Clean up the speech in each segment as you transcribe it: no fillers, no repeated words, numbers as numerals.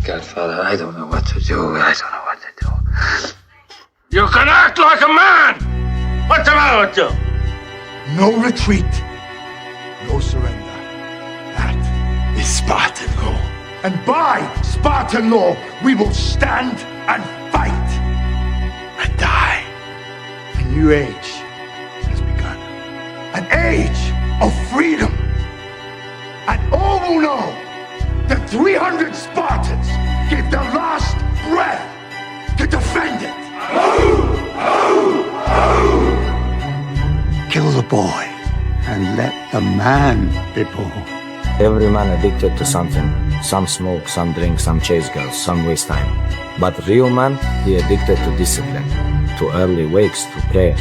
Godfather, I don't know what to do. I don't know what to do. You can act like a man! What's the matter with you? No retreat, no surrender. That is Spartan law. And by Spartan law, we will stand and fight and die. A new age has begun. An age of freedom. And all will know that 300 Spartans gave their last breath to defend it. Kill the boy and let the man be born. Every man addicted to something. Some smoke, some drink, some chase girls, some waste time. But real man, he addicted to discipline, to early wakes, to prayer,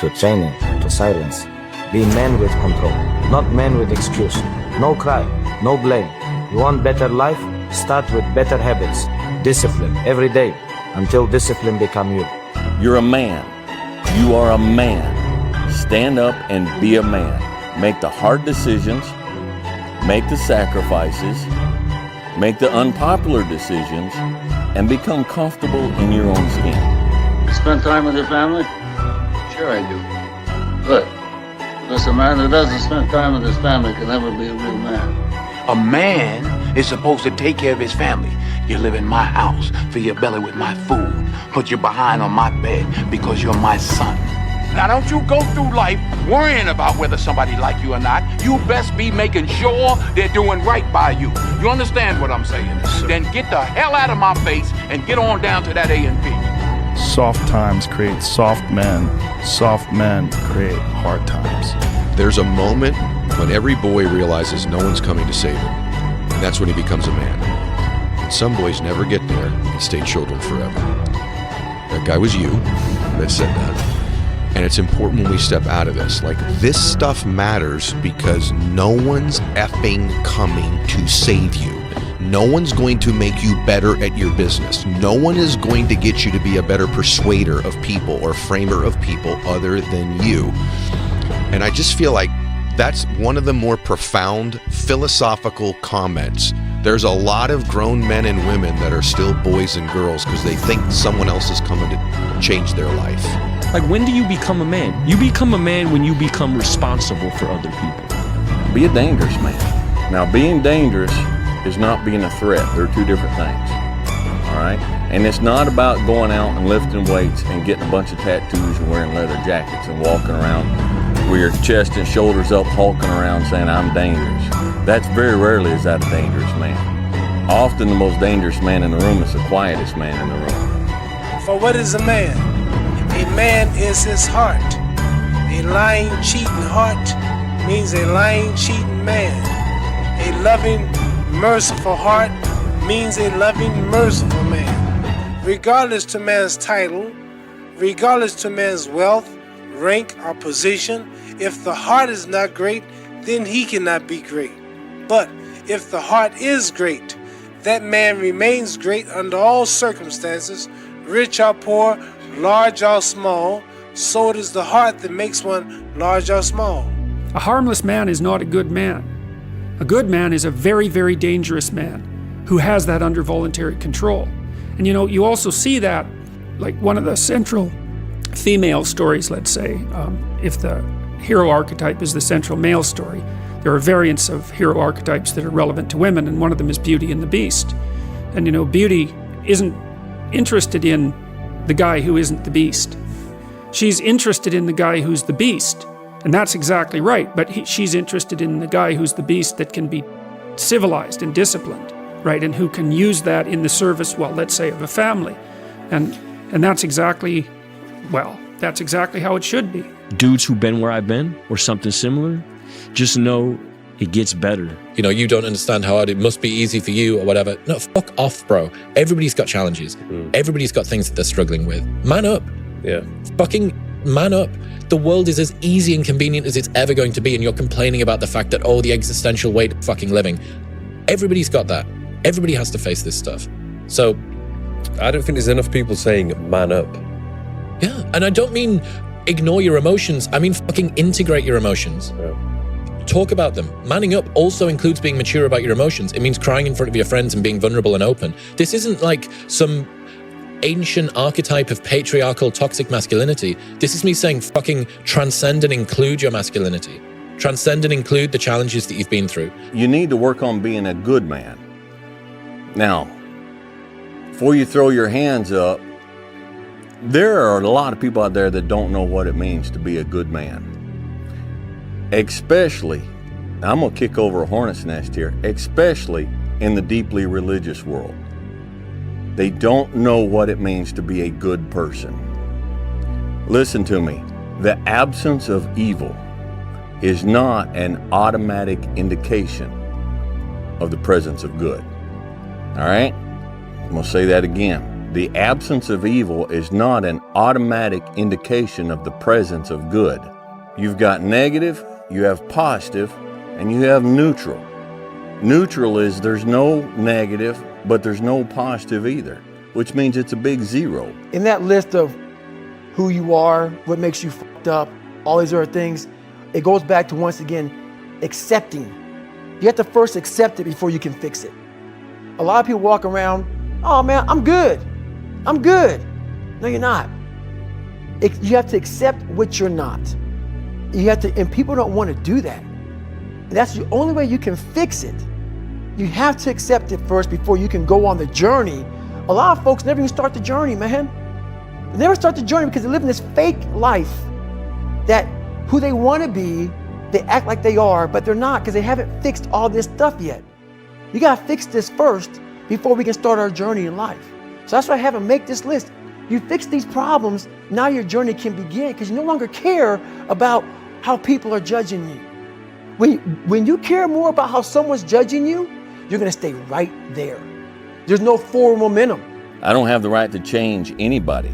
to training, to silence. Be man with control, not man with excuse. No cry, no blame. You want better life? Start with better habits. Discipline every day until discipline become you. You're a man. You are a man. Stand up and be a man. Make the hard decisions. Make the sacrifices. Make the unpopular decisions. And become comfortable in your own skin. Spend time with your family? Sure I do. Good. Because a man that doesn't spend time with his family can never be a real man. A man is supposed to take care of his family. You live in my house, fill your belly with my food, put your behind on my bed because you're my son. Now don't you go through life worrying about whether somebody like you or not. You best be making sure they're doing right by you. You understand what I'm saying? Yes, then get the hell out of my face and get on down to that A&P. Soft times create soft men. Soft men create hard times. There's a moment when every boy realizes no one's coming to save him. And that's when he becomes a man. And some boys never get there and stay children forever. That guy was you that said that. And it's important when we step out of this. Like, this stuff matters because no one's effing coming to save you. No one's going to make you better at your business. No one is going to get you to be a better persuader of people or framer of people other than you. And I just feel like that's one of the more profound philosophical comments. There's a lot of grown men and women that are still boys and girls because they think someone else is coming to change their life. Like, when do you become a man? You become a man when you become responsible for other people. Be a dangerous man. Now, being dangerous is not being a threat. They're two different things. All right? And it's not about going out and lifting weights and getting a bunch of tattoos and wearing leather jackets and walking around with your chest and shoulders up, hulking around saying, I'm dangerous. That's very rarely is that a dangerous man. Often the most dangerous man in the room is the quietest man in the room. For what is a man? A man is his heart. A lying, cheating heart means a lying, cheating man. A loving, merciful heart means a loving, merciful man. Regardless to man's title, regardless to man's wealth, rank, or position, if the heart is not great, then he cannot be great. But if the heart is great, that man remains great under all circumstances, rich or poor, large or small. So it is the heart that makes one large or small. A harmless man is not a good man. A good man is a very, very dangerous man who has that under voluntary control. And you know, you also see that, like one of the central female stories, let's say, if the hero archetype is the central male story, there are variants of hero archetypes that are relevant to women, and one of them is Beauty and the Beast. And you know, Beauty isn't interested in the guy who isn't the beast. She's interested in the guy who's the beast, and that's exactly right, but she's interested in the guy who's the beast that can be civilized and disciplined, right, and who can use that in the service, well, let's say, of a family. And that's exactly, well, that's exactly how it should be. Dudes who've been where I've been, or something similar, just know it gets better. You know, you don't understand how hard it must be easy for you or whatever. No, fuck off, bro. Everybody's got challenges. Everybody's got things that they're struggling with. Man up. Yeah. Fucking man up. The world is as easy and convenient as it's ever going to be, and you're complaining about the fact that, oh, the existential weight of fucking living. Everybody's got that. Everybody has to face this stuff. So, I don't think there's enough people saying man up. Yeah, and I don't mean ignore your emotions. I mean fucking integrate your emotions. Yeah. talk about them. Manning up also includes being mature about your emotions. It means crying in front of your friends and being vulnerable and open. This isn't like some ancient archetype of patriarchal toxic masculinity. This is me saying fucking transcend and include your masculinity. Transcend and include the challenges that you've been through. You need to work on being a good man. Now, before you throw your hands up, there are a lot of people out there that don't know what it means to be a good man. Especially, I'm going to kick over a hornet's nest here, especially in the deeply religious world. They don't know what it means to be a good person. Listen to me. The absence of evil is not an automatic indication of the presence of good. All right? I'm going to say that again. The absence of evil is not an automatic indication of the presence of good. You've got negative, you have positive, and you have neutral. Neutral is there's no negative, but there's no positive either, which means it's a big zero. In that list of who you are, what makes you fucked up, all these other things, it goes back to, once again, accepting. You have to first accept it before you can fix it. A lot of people walk around, oh man, I'm good. I'm good. No, you're not. You have to accept what you're not. You have to, and people don't want to do that. And that's the only way you can fix it. You have to accept it first before you can go on the journey. A lot of folks never even start the journey, man. They never start the journey because they live in this fake life that who they want to be, they act like they are, but they're not because they haven't fixed all this stuff yet. You got to fix this first before we can start our journey in life. So that's why I have them make this list. You fix these problems, now your journey can begin because you no longer care about how people are judging you. When you care more about how someone's judging you, you're going to stay right there. There's no forward momentum. I don't have the right to change anybody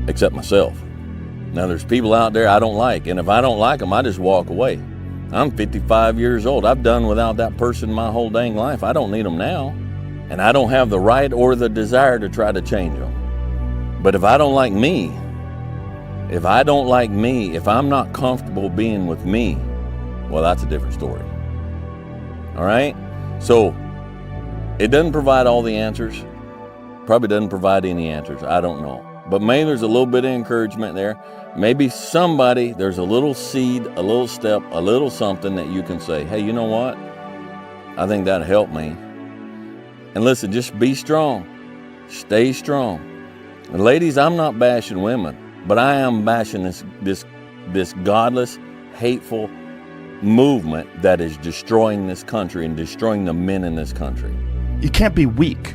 except myself. Now, there's people out there I don't like, and if I don't like them, I just walk away. I'm 55 years old. I've done without that person my whole dang life. I don't need them now, and I don't have the right or the desire to try to change them. But if I don't like me, if I'm not comfortable being with me, well, that's a different story. All right? So, it doesn't provide all the answers. Probably doesn't provide any answers. I don't know. But maybe there's a little bit of encouragement there. Maybe somebody, there's a little seed, a little step, a little something that you can say, hey, you know what? I think that'll help me. And listen, just be strong. Stay strong. And ladies, I'm not bashing women, but I am bashing this godless, hateful movement that is destroying this country and destroying the men in this country. You can't be weak.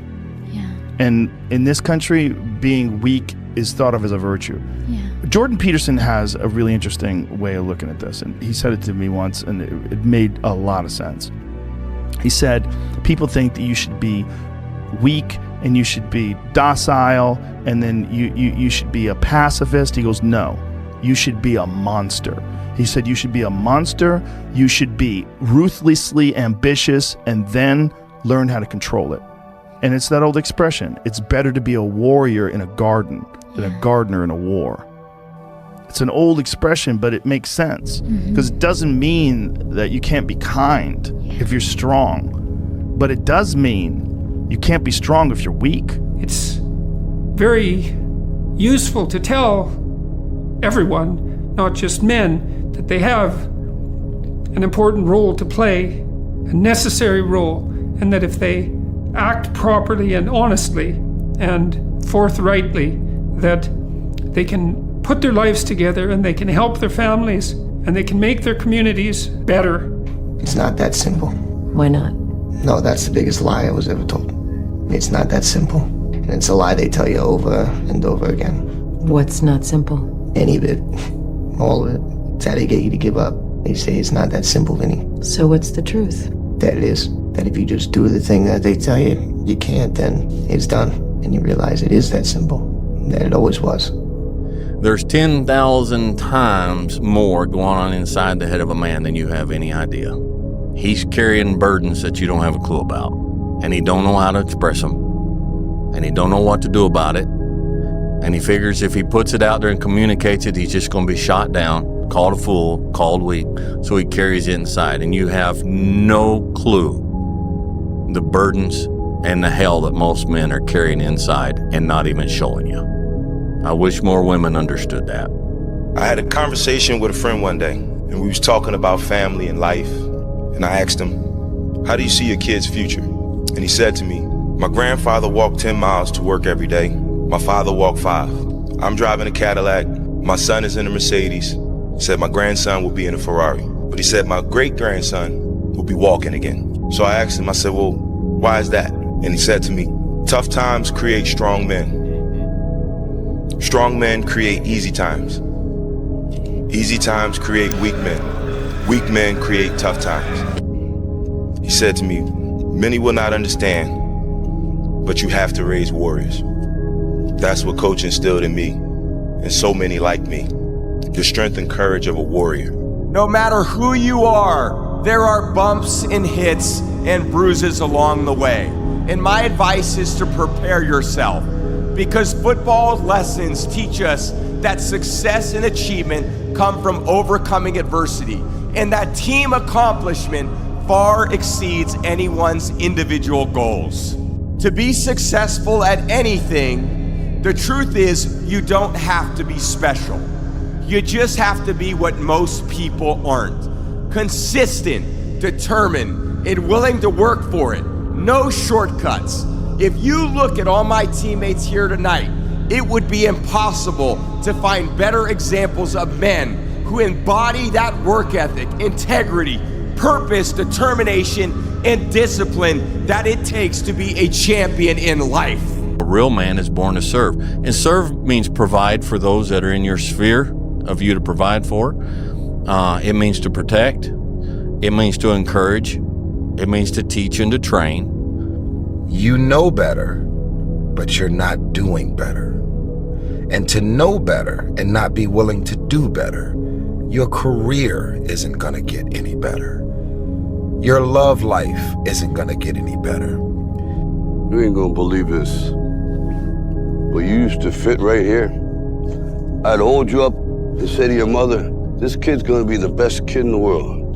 Yeah. And in this country, being weak is thought of as a virtue. Yeah. Jordan Peterson has a really interesting way of looking at this, and he said it to me once, and it made a lot of sense. He said, people think that you should be weak and you should be docile, and then you should be a pacifist. He goes, no, you should be a monster. He said you should be a monster, you should be ruthlessly ambitious, and then learn how to control it. And it's that old expression, it's better to be a warrior in a garden than a gardener in a war. It's an old expression, but it makes sense because it doesn't mean that you can't be kind if you're strong, but it does mean you can't be strong if you're weak. It's very useful to tell everyone, not just men, that they have an important role to play, a necessary role, and that if they act properly and honestly and forthrightly, that they can put their lives together and they can help their families and they can make their communities better. It's not that simple. Why not? No, that's the biggest lie I was ever told. It's not that simple. And it's a lie they tell you over and over again. What's not simple? Any of it. All of it. It's how they get you to give up. They say it's not that simple, Vinny. So what's the truth? That it is. That if you just do the thing that they tell you you can't, then it's done. And you realize it is that simple. That it always was. There's 10,000 times more going on inside the head of a man than you have any idea. He's carrying burdens that you don't have a clue about. And he don't know how to express them. And he don't know what to do about it. And he figures if he puts it out there and communicates it, he's just going to be shot down. called a fool, called weak. So he carries it inside, and you have no clue the burdens and the hell that most men are carrying inside and not even showing you. I wish more women understood that. I had a conversation with a friend one day, and we was talking about family and life, and I asked him, how do you see your kid's future? And he said to me, my grandfather walked 10 miles to work every day. My father walked 5. I'm driving a Cadillac. My son is in a Mercedes. He said my grandson will be in a Ferrari. But he said my great-grandson will be walking again. So I asked him, I said, well, why is that? And he said to me, tough times create strong men. Strong men create easy times. Easy times create weak men. Weak men create tough times. He said to me, many will not understand, but you have to raise warriors. That's what Coach instilled in me, and so many like me. The strength and courage of a warrior. No matter who you are, there are bumps and hits and bruises along the way. And my advice is to prepare yourself, because football lessons teach us that success and achievement come from overcoming adversity, and that team accomplishment far exceeds anyone's individual goals. To be successful at anything, the truth is you don't have to be special. You just have to be what most people aren't. Consistent, determined, and willing to work for it. No shortcuts. If you look at all my teammates here tonight, it would be impossible to find better examples of men who embody that work ethic, integrity, purpose, determination, and discipline that it takes to be a champion in life. A real man is born to serve. And serve means provide for those that are in your sphere of you to provide for. It means to protect. It means to encourage. It means to teach and to train. You know better, but you're not doing better. And to know better and not be willing to do better, your career isn't gonna get any better. Your love life isn't gonna get any better. You ain't gonna believe this, but you used to fit right here. I'd hold you up and say to your mother, this kid's gonna be the best kid in the world.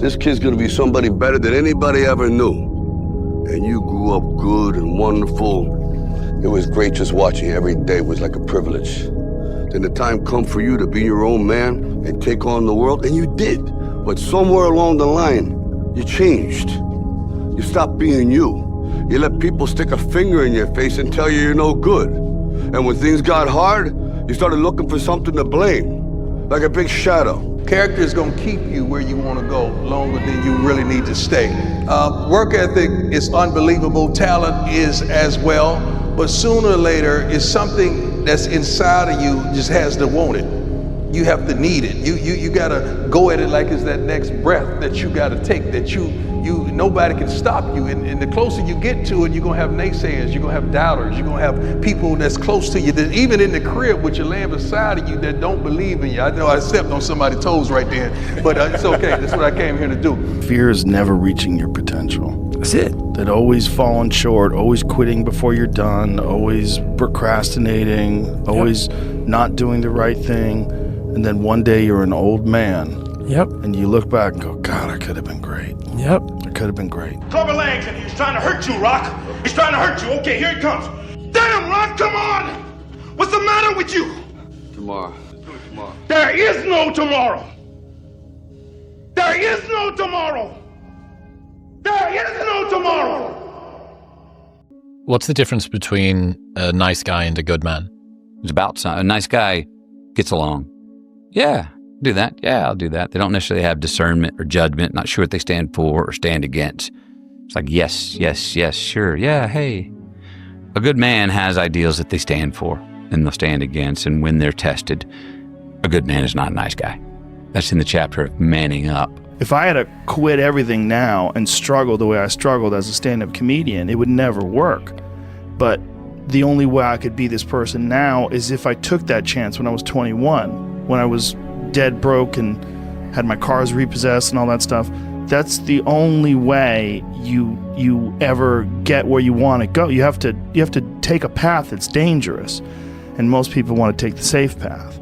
This kid's gonna be somebody better than anybody ever knew. And you grew up good and wonderful. It was great just watching you every day. It was like a privilege. Then the time come for you to be your own man and take on the world, and you did. But somewhere along the line, you changed. You stopped being you. You let people stick a finger in your face and tell you you're no good. And when things got hard, you started looking for something to blame, like a big shadow. Character is going to keep you where you want to go longer than you really need to stay. Work ethic is unbelievable. Talent is as well. But sooner or later, it's something that's inside of you just has to want it. You have to need it. You got to go at it like it's that next breath that you got to take, that nobody can stop you. And the closer you get to it, you're going to have naysayers, you're going to have doubters, you're going to have people that's close to you, that even in the crib with your laying beside of you that don't believe in you. I know I stepped on somebody's toes right there, but it's okay. That's what I came here to do. Fear is never reaching your potential. That's it. That always falling short, always quitting before you're done, always procrastinating, always not doing the right thing. And then one day you're an old man. Yep. And you look back and go, God, I could have been great. Yep. I could have been great. Clubber Lang's and he's trying to hurt you, Rock. He's trying to hurt you. Okay, here he comes. Damn, Rock, come on. What's the matter with you? Tomorrow. Let's do it tomorrow. There is no tomorrow. There is no tomorrow. There is no tomorrow. What's the difference between a nice guy and a good man? It's about a nice guy gets along. Yeah, do that. Yeah, I'll do that. They don't necessarily have discernment or judgment, not sure what they stand for or stand against. It's like, yes, yes, yes, sure, yeah, hey. A good man has ideals that they stand for and they'll stand against, and when they're tested, a good man is not a nice guy. That's in the chapter of manning up. If I had to quit everything now and struggle the way I struggled as a stand-up comedian, it would never work. But the only way I could be this person now is if I took that chance when I was 21, when I was dead broke and had my cars repossessed and all that stuff. That's the only way you ever get where you want to go. You have to take a path that's dangerous, and most people want to take the safe path.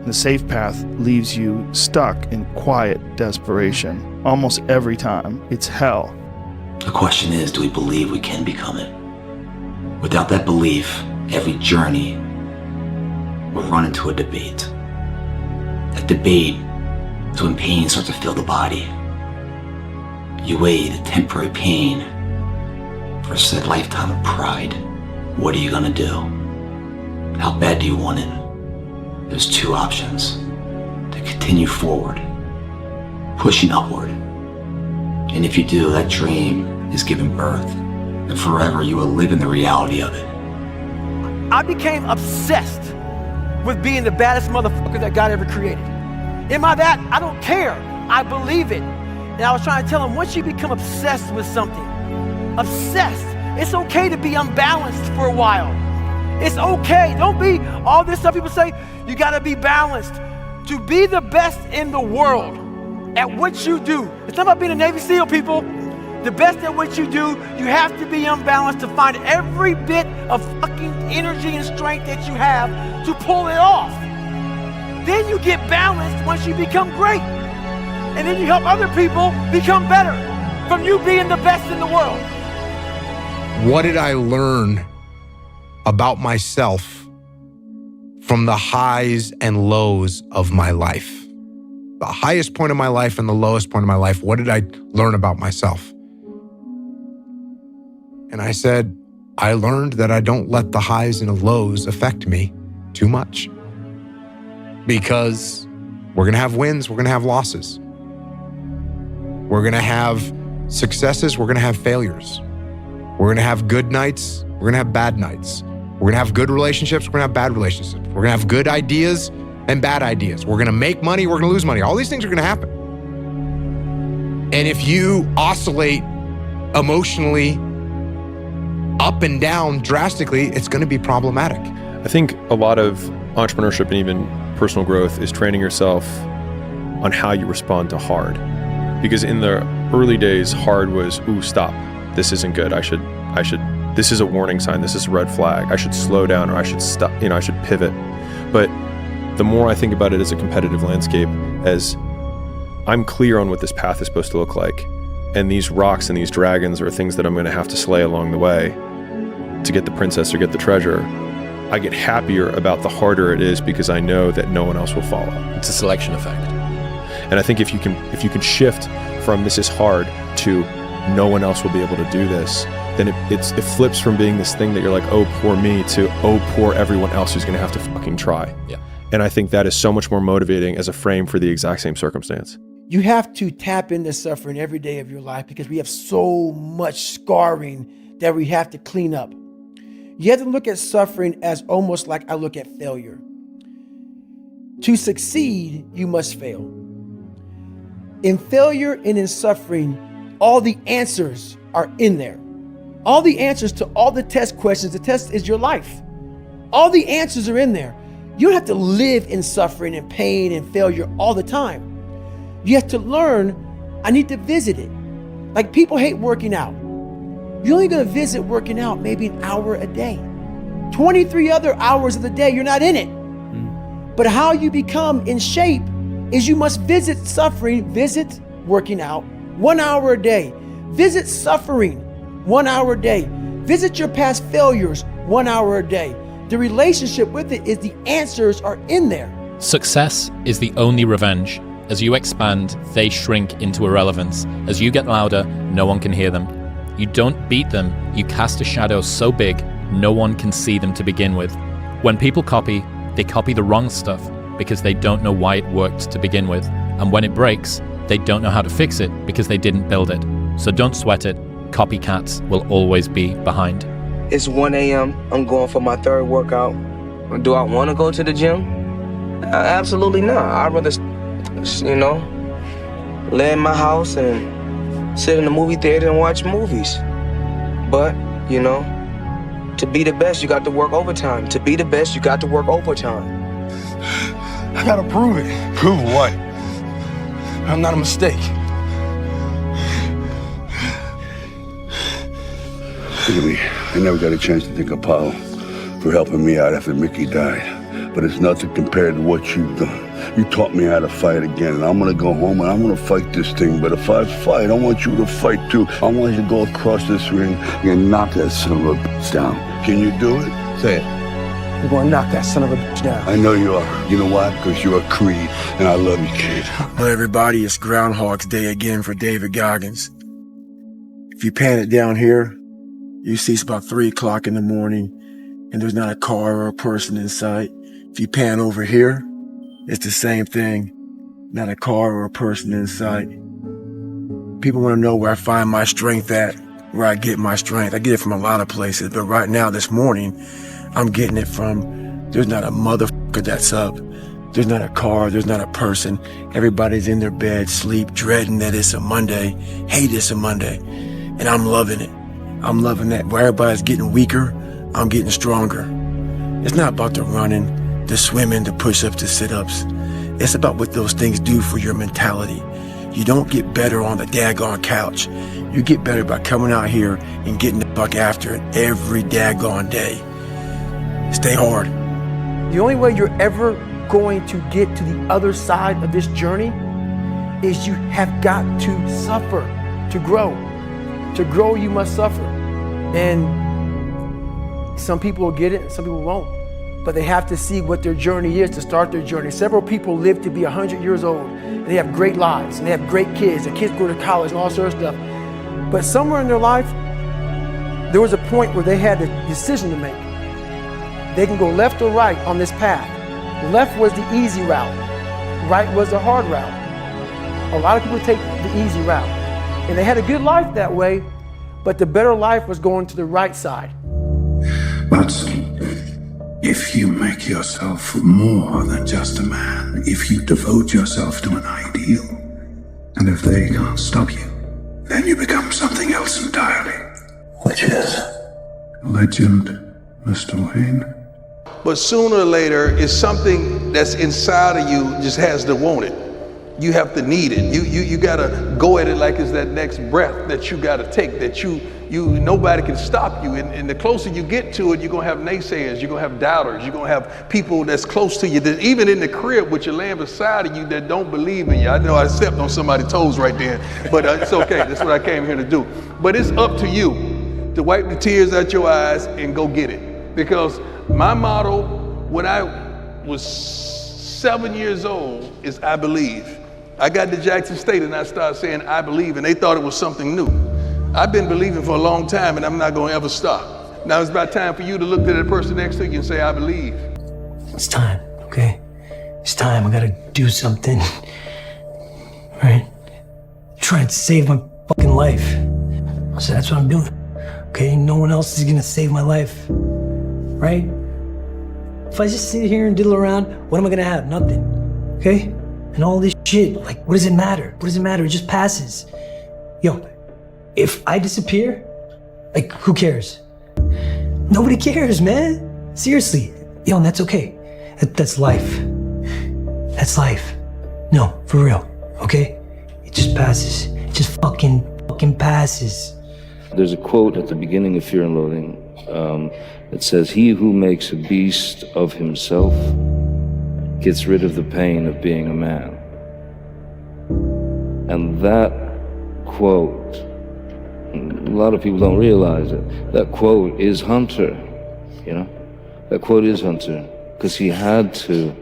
The safe path leaves you stuck in quiet desperation. Almost every time, it's hell. The question is, do we believe we can become it? Without that belief, every journey will run into a debate. That debate is when pain starts to fill the body. You weigh the temporary pain versus a lifetime of pride. What are you gonna do? How bad do you want it? There's two options: to continue forward, pushing upward. And if you do, that dream is given birth, and forever you will live in the reality of it. I became obsessed with being the baddest motherfucker that God ever created. Am I that? I don't care. I believe it. And I was trying to tell him, once you become obsessed with something, obsessed, it's okay to be unbalanced for a while. It's okay. Don't be all this stuff people say, you gotta be balanced. To be the best in the world at what you do. It's not about being a Navy SEAL, people. The best at what you do, you have to be unbalanced to find every bit of fucking energy and strength that you have to pull it off. Then you get balanced once you become great. And then you help other people become better from you being the best in the world. What did I learn about myself from the highs and lows of my life? The highest point of my life and the lowest point of my life, what did I learn about myself? And I said, I learned that I don't let the highs and the lows affect me too much. Because we're gonna have wins, we're gonna have losses. We're gonna have successes, we're gonna have failures. We're gonna have good nights, we're gonna have bad nights. We're gonna have good relationships, we're gonna have bad relationships. We're gonna have good ideas and bad ideas. We're gonna make money, we're gonna lose money. All these things are gonna happen. And if you oscillate emotionally up and down drastically, it's gonna be problematic. I think a lot of entrepreneurship and even personal growth is training yourself on how you respond to hard. Because in the early days, hard was, ooh, stop. This isn't good. I should, this is a warning sign. This is a red flag. I should slow down, or I should stop, I should pivot. But the more I think about it as a competitive landscape, as I'm clear on what this path is supposed to look like, and these rocks and these dragons are things that I'm going to have to slay along the way to get the princess or get the treasure, I get happier about the harder it is because I know that no one else will follow. It's a selection effect. And I think if you can shift from this is hard to no one else will be able to do this, then it flips from being this thing that you're like, oh, poor me, to oh, poor everyone else who's going to have to fucking try. Yeah. And I think that is so much more motivating as a frame for the exact same circumstance. You have to tap into suffering every day of your life because we have so much scarring that we have to clean up. You have to look at suffering as almost like I look at failure. To succeed, you must fail. In failure and in suffering, all the answers are in there. All the answers to all the test questions. The test is your life. All the answers are in there. You don't have to live in suffering and pain and failure all the time. You have to learn, I need to visit it. Like people hate working out. You're only gonna visit working out maybe an hour a day. 23 other hours of the day, you're not in it. But how you become in shape is you must visit suffering, visit working out 1 hour a day. Visit suffering 1 hour a day. Visit your past failures 1 hour a day. The relationship with it is the answers are in there. Success is the only revenge. As you expand, they shrink into irrelevance. As you get louder, no one can hear them. You don't beat them, you cast a shadow so big, no one can see them to begin with. When people copy, they copy the wrong stuff because they don't know why it worked to begin with. And when it breaks, they don't know how to fix it because they didn't build it. So don't sweat it. Copycats will always be behind. It's 1 a.m. I'm going for my third workout. Do I want to go to the gym? Absolutely not. I'd rather, lay in my house and sit in the movie theater and watch movies. But, to be the best, you got to work overtime. To be the best, you got to work overtime. I gotta prove it. Prove what? I'm not a mistake. Look at me. I never got a chance to thank Apollo for helping me out after Mickey died. but it's nothing compared to what you've done. You taught me how to fight again, and I'm gonna go home and I'm gonna fight this thing. But if I fight, I want you to fight too. I want you to go across this ring and knock that son of a bitch down. Can you do it? Say it. We're gonna knock that son of a bitch down. I know you are. You know why? Because you're a Creed, and I love you, kid. Well, everybody, it's Groundhog's Day again for David Goggins. If you pan it down here, you see it's about 3 o'clock in the morning, and there's not a car or a person in sight. If you pan over here, it's the same thing. Not a car or a person in sight. People want to know where I find my strength at, where I get my strength. I get it from a lot of places, but right now, this morning, I'm getting it from, there's not a motherfucker that's up. There's not a car, there's not a person. Everybody's in their bed, sleep, dreading that it's a Monday, hate it's a Monday. And I'm loving it. I'm loving that. Where everybody's getting weaker, I'm getting stronger. It's not about the running, the swimming, the push-ups, the sit-ups. It's about what those things do for your mentality. You don't get better on the daggone couch. You get better by coming out here and getting the fuck after it every daggone day. Stay hard. The only way you're ever going to get to the other side of this journey is you have got to suffer to grow. To grow, you must suffer. And some people will get it, and some people won't. But they have to see what their journey is to start their journey. Several people live to be 100 years old, and they have great lives, and they have great kids. Their kids go to college and all sorts of stuff. But somewhere in their life, there was a point where they had a decision to make. They can go left or right on this path. Left was the easy route. Right was the hard route. A lot of people take the easy route. And they had a good life that way, but the better life was going to the right side. But if you make yourself more than just a man, if you devote yourself to an ideal, and if they can't stop you, then you become something else entirely. Which is? Legend, Mr. Wayne. But sooner or later, it's something that's inside of you just has to want it. You have to need it. You gotta go at it like it's that next breath that you gotta take, that nobody can stop you. And the closer you get to it, you're gonna have naysayers, you're gonna have doubters, you're gonna have people that's close to you, that even in the crib with your laying beside of you that don't believe in you. I know I stepped on somebody's toes right there, but it's okay. That's what I came here to do. But it's up to you to wipe the tears out your eyes and go get it. Because my motto when I was 7 years old is I believe. I got to Jackson State and I started saying I believe, and they thought it was something new. I've been believing for a long time, and I'm not going to ever stop. Now it's about time for you to look to the person next to you and say, I believe. It's time, okay? It's time. I got to do something. Right? Trying to save my fucking life. So that's what I'm doing. Okay? No one else is going to save my life. Right? If I just sit here and diddle around, what am I going to have? Nothing. Okay? And all this shit, like, what does it matter? What does it matter? It just passes. Yo, if I disappear, like, who cares? Nobody cares, man. Seriously. Yo, and that's okay. That's life. That's life. No, for real, okay? It just passes. It just fucking passes. There's a quote at the beginning of Fear and Loathing that says, "He who makes a beast of himself gets rid of the pain of being a man." And that quote, a lot of people don't realize it, that quote is Hunter, you know? That quote is Hunter, because he had to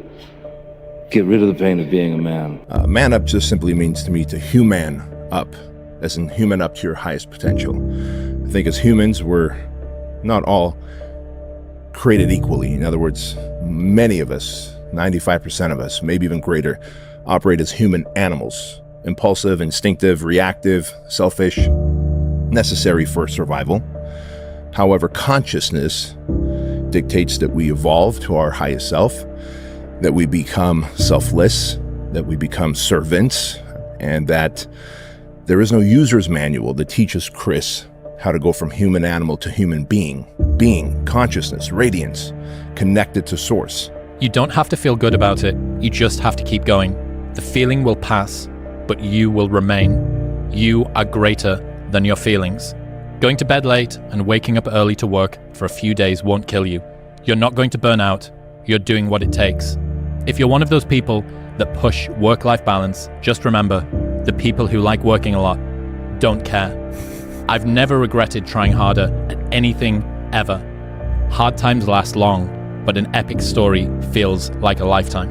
get rid of the pain of being a man. Man up just simply means to me to human up, as in human up to your highest potential. I think as humans, we're not all created equally. In other words, many of us, 95% of us, maybe even greater, operate as human animals. Impulsive, instinctive, reactive, selfish, necessary for survival. However, consciousness dictates that we evolve to our highest self, that we become selfless, that we become servants, and that there is no user's manual that teaches Chris how to go from human animal to human being, consciousness, radiance, connected to source. You don't have to feel good about it, you just have to keep going. The feeling will pass, but you will remain. You are greater than your feelings. Going to bed late and waking up early to work for a few days won't kill you. You're not going to burn out. you're doing what it takes. If you're one of those people that push work-life balance, just remember, the people who like working a lot don't care. I've never regretted trying harder at anything ever. Hard times last long, but an epic story feels like a lifetime.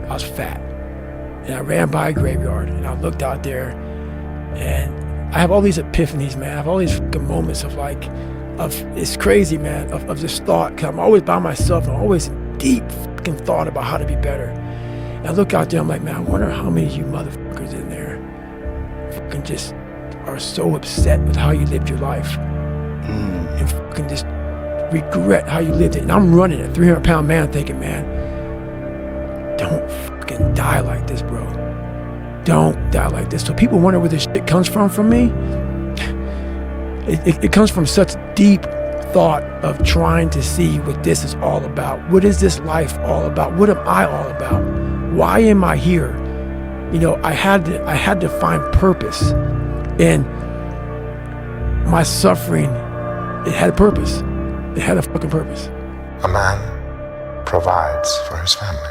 I was fat, and I ran by a graveyard, and I looked out there, and I have all these epiphanies, man. I have all these fucking moments of it's crazy, man, of this thought, because I'm always by myself, and I'm always in deep fucking thought about how to be better. And I look out there, I'm like, man, I wonder how many of you motherfuckers in there fucking just are so upset with how you lived your life, and fucking just regret how you lived it. And I'm running a 300-pound man thinking, man, don't fucking die like this, bro. Don't die like this. So people wonder where this shit comes from me. It comes from such deep thought of trying to see what this is all about. What is this life all about? What am I all about? Why am I here? You know, I had to find purpose. And my suffering, it had a purpose. It had a fucking purpose. A man provides for his family.